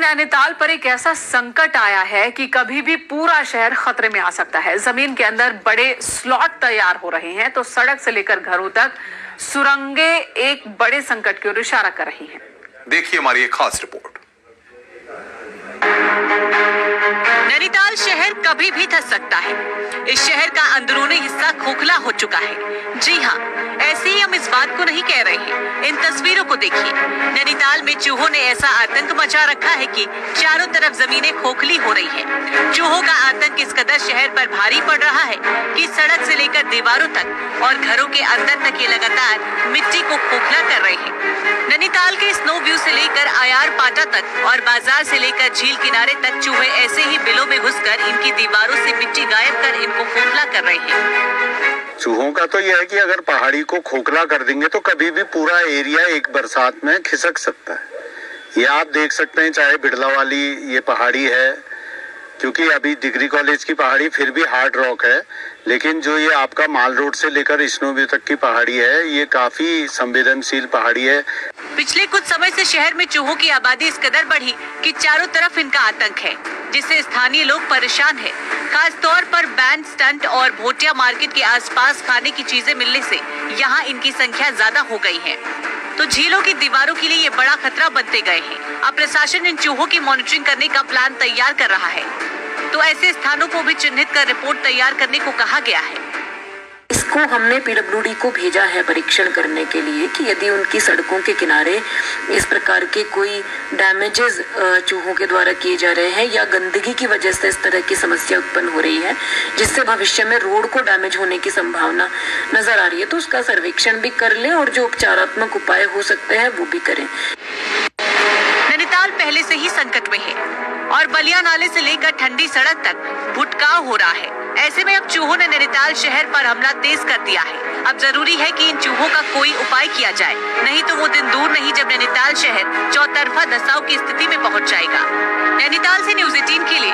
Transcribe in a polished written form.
नैनीताल पर एक ऐसा संकट आया है कि कभी भी पूरा शहर खतरे में आ सकता है। जमीन के अंदर बड़े स्लॉट तैयार हो रहे हैं तो सड़क से लेकर घरों तक सुरंगें एक बड़े संकट की ओर इशारा कर रही हैं। देखिए हमारी एक खास रिपोर्ट। नैनीताल शहर कभी भी धंस सकता है। इस शहर का अंदरूनी हिस्सा खोखला हो चुका है। जी हाँ, ऐसे ही हम इस बात को नहीं कह रहे हैं। इन तस्वीरों को देखिए। नैनीताल में चूहों ने ऐसा आतंक मचा रखा है कि चारों तरफ जमीनें खोखली हो रही हैं। चूहों का आतंक इस कदर शहर पर भारी पड़ रहा है कि सड़क से लेकर दीवारों तक और घरों के अंदर तक ये लगातार मिट्टी को खोखला कर रहे हैं। नैनीताल के स्नो व्यू से लेकर आयार पाटा तक और बाजार से लेकर झील किनारे तक चूहे ऐसे ही बिलों में घुसकर इनकी दीवारों से मिट्टी गायब कर इनको खोखला कर रहे हैं। चूहों का तो यह है कि अगर पहाड़ी को खोखला कर देंगे तो कभी भी पूरा एरिया एक बरसात में खिसक सकता है। ये आप देख सकते हैं, चाहे बिड़ला वाली ये पहाड़ी है, क्योंकि अभी डिग्री कॉलेज की पहाड़ी फिर भी हार्ड रॉक है, लेकिन जो ये आपका माल रोड से लेकर स्नो व्यू तक की पहाड़ी है, ये काफी संवेदनशील पहाड़ी है। पिछले कुछ समय से शहर में चूहों की आबादी इस कदर बढ़ी कि चारों तरफ इनका आतंक है, जिससे स्थानीय लोग परेशान हैं। खास तौर पर बैंड स्टंट और भोटिया मार्केट के आसपास खाने की चीजें मिलने से यहाँ इनकी संख्या ज्यादा हो गई है, तो झीलों की दीवारों के लिए ये बड़ा खतरा बनते गए हैं। अब प्रशासन इन चूहों की मॉनिटरिंग करने का प्लान तैयार कर रहा है, तो ऐसे स्थानों को भी चिन्हित कर रिपोर्ट तैयार करने को कहा गया है। इसको हमने पीडब्ल्यूडी को भेजा है परीक्षण करने के लिए कि यदि उनकी सड़कों के किनारे इस प्रकार के कोई डैमेजेस चूहों के द्वारा किए जा रहे हैं या गंदगी की वजह से इस तरह की समस्या उत्पन्न हो रही है जिससे भविष्य में रोड को डैमेज होने की संभावना नजर आ रही है, तो उसका सर्वेक्षण भी कर लें और जो उपचारात्मक उपाय हो सकते हैं वो भी करें। नैनीताल पहले से ही संकट में है और बलिया नाले से लेकर ठंडी सड़क तक भुटकाव हो रहा है। ऐसे में अब चूहों ने नैनीताल शहर पर हमला तेज कर दिया है। अब जरूरी है कि इन चूहों का कोई उपाय किया जाए, नहीं तो वो दिन दूर नहीं जब नैनीताल शहर चौतरफा धसाव की स्थिति में पहुंच जाएगा। नैनीताल से न्यूज़ 18 के लिए